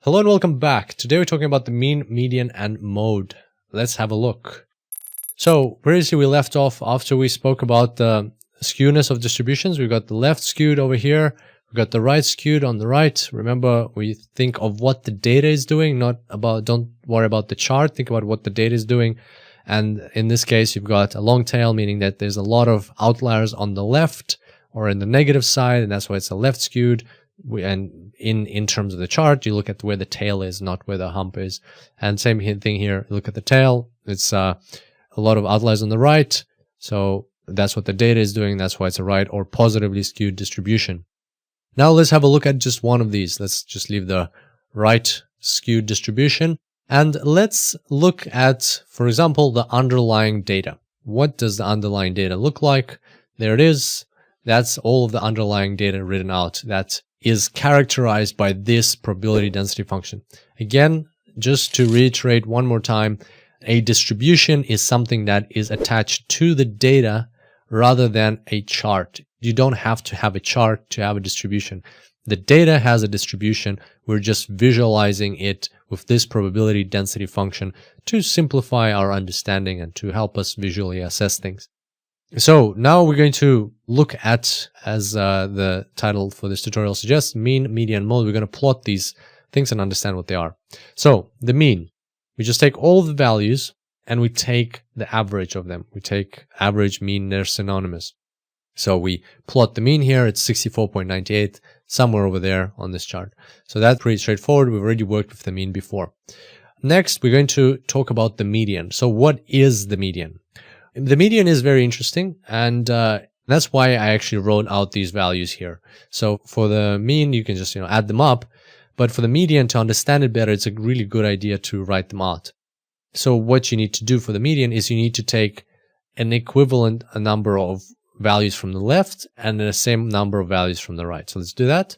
Hello and welcome back. Today we're talking about the mean, median, and mode. Let's have a look. So previously we left off after we spoke about the skewness of distributions. We've got the left skewed over here. We've got the right skewed on the right. Remember, we think of what the data is doing, don't worry about the chart. Think about what the data is doing. And in this case, you've got a long tail, meaning that there's a lot of outliers on the left or in the negative side, and that's why it's a left skewed. And in terms of the chart, you look at where the tail is, not where the hump is. And same thing here. You look at the tail. It's a lot of outliers on the right. So that's what the data is doing. That's why it's a right or positively skewed distribution. Now let's have a look at just one of these. Let's just leave the right skewed distribution. And let's look at, for example, the underlying data. What does the underlying data look like? There it is. That's all of the underlying data written out. That is characterized by this probability density function. Again, just to reiterate one more time, a distribution is something that is attached to the data rather than a chart. You don't have to have a chart to have a distribution. The data has a distribution. We're just visualizing it with this probability density function to simplify our understanding and to help us visually assess things. So now we're going to look at, as the title for this tutorial suggests, mean, median, mode. We're going to plot these things and understand what they are. So the mean, we just take all of the values and we take the average of them. We take average, mean, they're synonymous. So we plot the mean here. It's 64.98, somewhere over there on this chart. So that's pretty straightforward. We've already worked with the mean before. Next, we're going to talk about the median. So what is the median? The median is very interesting, and that's why I actually wrote out these values here. So for the mean, you can just add them up, but for the median, to understand it better, it's a really good idea to write them out. So what you need to do for the median is you need to take an equivalent number of values from the left and the same number of values from the right. So let's do that.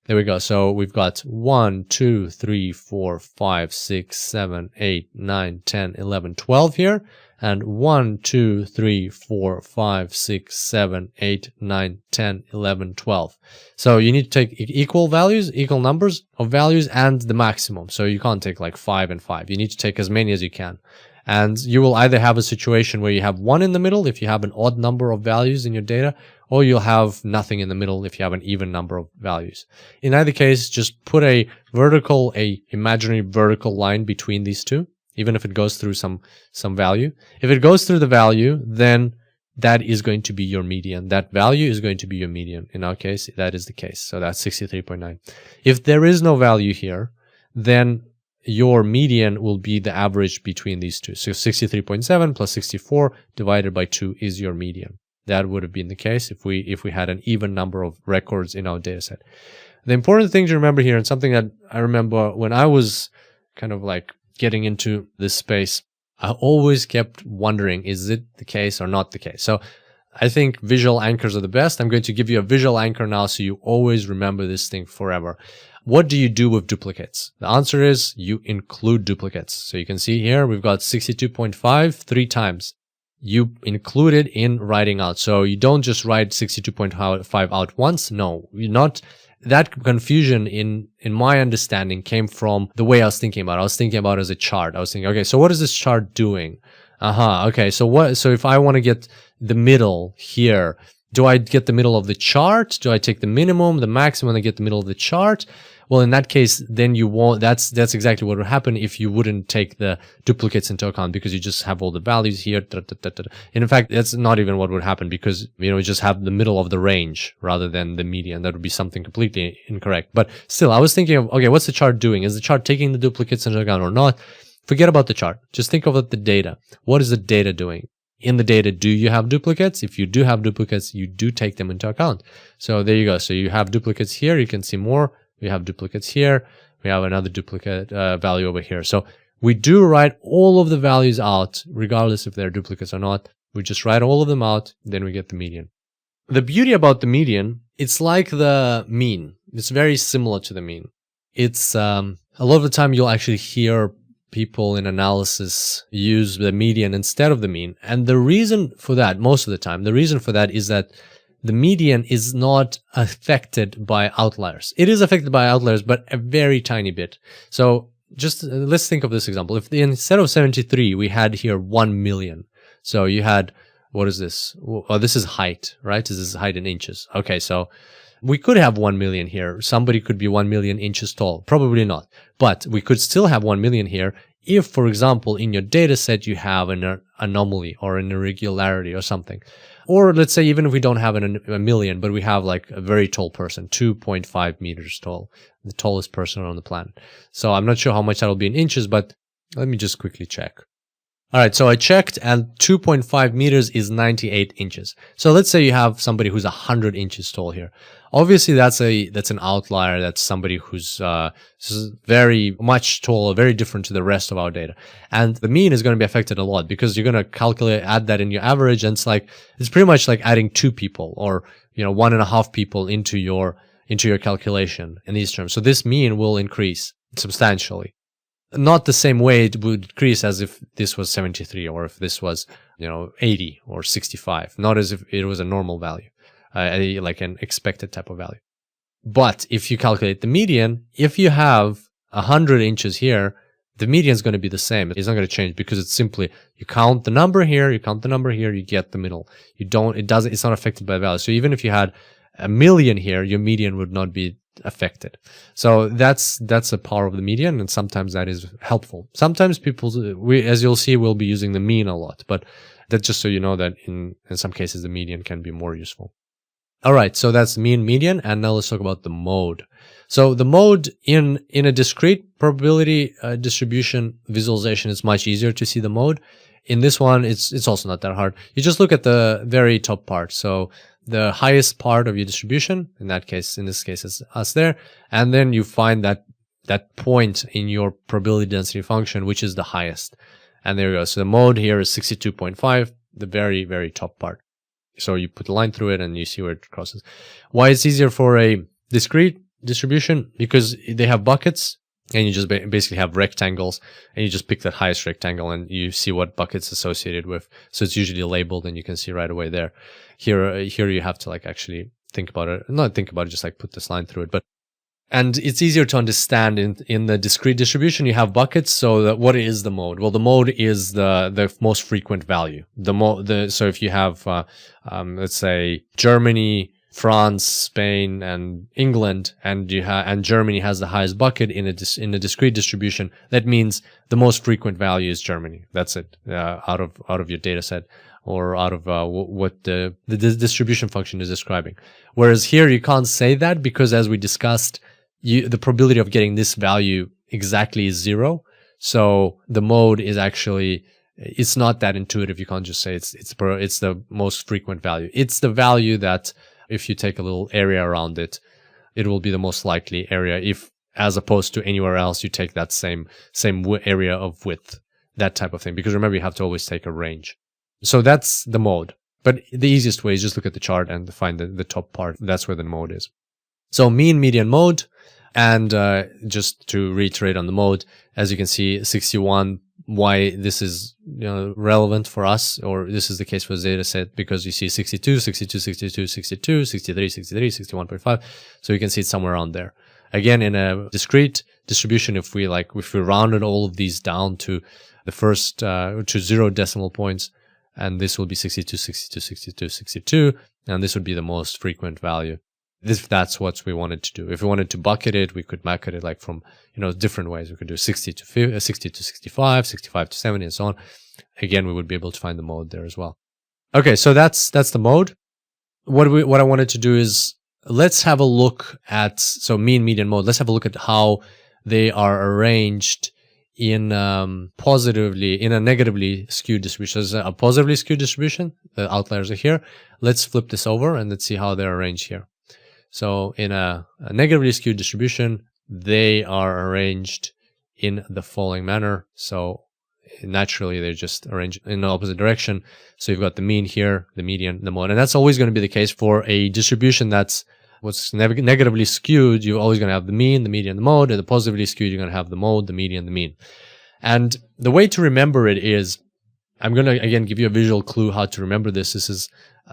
There we go. So we've got 1, 2, 3, 4, 5, 6, 7, 8, 9, 10, 11, 12 here. And 1, 2, 3, 4, 5, 6, 7, 8, 9, 10, 11, 12. So you need to take equal values, equal numbers of values and the maximum. So you can't take like 5 and 5. You need to take as many as you can. And you will either have a situation where you have 1 in the middle if you have an odd number of values in your data, or you'll have nothing in the middle if you have an even number of values. In either case, just put a imaginary vertical line between these two, even if it goes through some value. If it goes through the value, then that is going to be your median. That value is going to be your median. In our case, that is the case. So that's 63.9. If there is no value here, then your median will be the average between these two. So 63.7 plus 64 divided by 2 is your median. That would have been the case if we had an even number of records in our data set. The important thing to remember here, and something that I remember when I was kind of like getting into this space, I always kept wondering, is it the case or not the case? So I think visual anchors are the best. I'm going to give you a visual anchor now so you always remember this thing forever. What do you do with duplicates? The answer is you include duplicates. So you can see here, we've got 62.5 3 times. You include it in writing out. So you don't just write 62.5 out once. No, you're not. That confusion in my understanding came from the way I was thinking about it. I was thinking about it as a chart. I was thinking, okay, so what is this chart doing? Okay, so if I want to get the middle here, do I get the middle of the chart? Do I take the minimum, the maximum, and get the middle of the chart? Well, in that case, then you won't, that's exactly what would happen if you wouldn't take the duplicates into account, because you just have all the values here. And in fact, that's not even what would happen, because, you just have the middle of the range rather than the median. That would be something completely incorrect. But still, I was thinking of, okay, what's the chart doing? Is the chart taking the duplicates into account or not? Forget about the chart. Just think of the data. What is the data doing? In the data, do you have duplicates? If you do have duplicates, you do take them into account. So there you go. So you have duplicates here. You can see more. We have duplicates here. We have another duplicate value over here. So we do write all of the values out, regardless if they're duplicates or not. We just write all of them out, then we get the median. The beauty about the median, it's like the mean. It's very similar to the mean. It's a lot of the time you'll actually hear people in analysis use the median instead of the mean. And the reason for that, most of the time, the reason for that is that the median is not affected by outliers. It is affected by outliers, but a very tiny bit. So just let's think of this example. If instead of 73, we had here 1 million. So you had, what is this? Oh, this is height, right? This is height in inches. Okay, so we could have 1 million here. Somebody could be 1 million inches tall. Probably not. But we could still have 1 million here if, for example, in your data set you have an anomaly or an irregularity or something. Or let's say even if we don't have a million, but we have like a very tall person, 2.5 meters tall, the tallest person on the planet. So I'm not sure how much that'll be in inches, but let me just quickly check. All right, so I checked, and 2.5 meters is 98 inches. So let's say you have somebody who's 100 inches tall here. Obviously, that's an outlier. That's somebody who's very much taller, very different to the rest of our data. And the mean is going to be affected a lot because you're going to add that in your average, and it's pretty much like adding 2 people or 1.5 people into your calculation in these terms. So this mean will increase substantially. Not the same way it would decrease as if this was 73 or if this was, 80 or 65. Not as if it was a normal value, like an expected type of value. But if you calculate the median, if you have 100 inches here, the median is going to be the same. It's not going to change because it's simply, you count the number here, you count the number here, you get the middle. It's not affected by the value. So even if you had 1 million here, your median would not be affected. So that's the power of the median, and sometimes that is helpful. Sometimes as you'll see, we'll be using the mean a lot, but that's just so you know that in some cases the median can be more useful. All right, so that's mean, median, and now let's talk about the mode. So the mode in a discrete probability distribution visualization is much easier to see the mode. In this one, it's also not that hard. You just look at the very top part. So the highest part of your distribution, in this case, it's us there. And then you find that point in your probability density function, which is the highest. And there you go. So the mode here is 62.5, the very, very top part. So you put a line through it and you see where it crosses. Why it's easier for a discrete distribution? Because they have buckets and you just basically have rectangles and you just pick that highest rectangle and you see what bucket's associated with. So it's usually labeled and you can see right away there. Here you have to actually think about it. Not think about it, just put this line through it. And it's easier to understand in the discrete distribution. You have buckets. So what is the mode? Well, the mode is the most frequent value. So if you have, let's say Germany, France, Spain, and England, and Germany has the highest bucket in a discrete distribution, that means the most frequent value is Germany. That's it, out of your data set, or out of what the distribution function is describing. Whereas here you can't say that because, as we discussed, the probability of getting this value exactly is 0. So the mode is actually, it's not that intuitive. You can't just say it's the most frequent value. It's the value that, if you take a little area around it, it will be the most likely area. If, as opposed to anywhere else, you take that same area of width, that type of thing. Because remember, you have to always take a range. So that's the mode. But the easiest way is just look at the chart and find the top part. That's where the mode is. So mean, median, mode. And just to reiterate on the mode, as you can see, 61, why this is relevant for us, or this is the case for the data set, because you see 62, 62, 62, 62, 63, 63, 61.5. So you can see it's somewhere around there. Again, in a discrete distribution, if we rounded all of these down to the first to 0 decimal points, and this will be 62, 62, 62, 62, and this would be the most frequent value. If that's what we wanted to do. If we wanted to bucket it, we could bucket it from, different ways. We could do 60 to 65, 65 to 70, and so on. Again, we would be able to find the mode there as well. Okay, so that's the mode. What I wanted to do is, let's have a look at, so mean, median, mode. Let's have a look at how they are arranged in a negatively skewed distribution. So a positively skewed distribution, the outliers are here. Let's flip this over and let's see how they're arranged here. So in a negatively skewed distribution, they are arranged in the following manner. So naturally, they're just arranged in the opposite direction. So you've got the mean here, the median, the mode. And that's always going to be the case for a distribution that's negatively skewed. You're always going to have the mean, the median, the mode. And the positively skewed, you're going to have the mode, the median, the mean. And the way to remember it is, I'm going to, again, give you a visual clue how to remember this. This is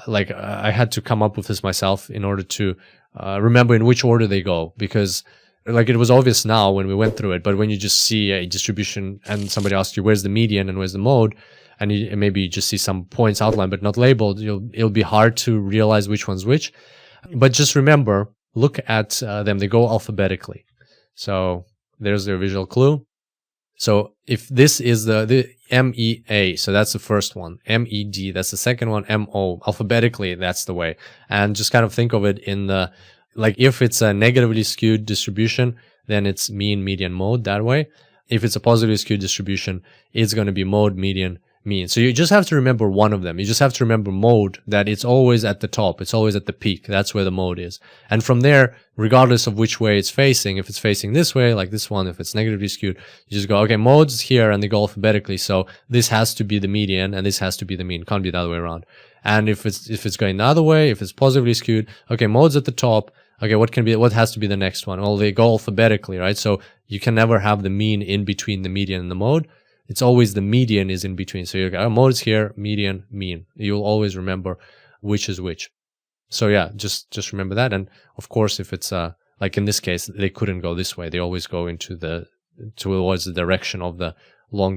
like I had to come up with this myself in order to remember in which order they go, because like it was obvious now when we went through it, but when you just see a distribution and somebody asks you where's the median and where's the mode, and maybe you just see some points outlined but not labeled, it'll be hard to realize which one's which. But just remember, look at them. They go alphabetically. So there's their visual clue. So if this is the MEA, so that's the first one. MED, that's the second one. MO, alphabetically, that's the way. And just kind of think of it in the, like if it's a negatively skewed distribution, then it's mean, median, mode that way. If it's a positively skewed distribution, it's going to be mode, median, mean. So you just have to remember one of them. You just have to remember mode, that it's always at the top. It's always at the peak. That's where the mode is. And from there, regardless of which way it's facing, if it's facing this way, like this one, if it's negatively skewed, you just go, okay, mode's here, and they go alphabetically. So this has to be the median and this has to be the mean. Can't be the other way around. And if it's going the other way, if it's positively skewed, okay, mode's at the top. Okay, what has to be the next one? Well, they go alphabetically, right? So you can never have the mean in between the median and the mode. It's always the median is in between. So you got mode is here, median, mean. You'll always remember which is which. So yeah, just remember that. And of course, if it's like in this case, they couldn't go this way. They always go towards the direction of the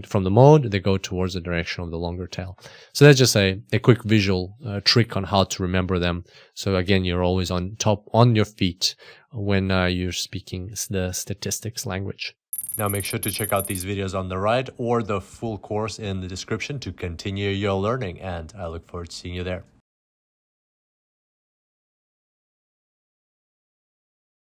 from the mode. They go towards the direction of the longer tail. So that's just a quick visual trick on how to remember them. So again, you're always on your feet when you're speaking the statistics language. Now make sure to check out these videos on the right or the full course in the description to continue your learning, and I look forward to seeing you there.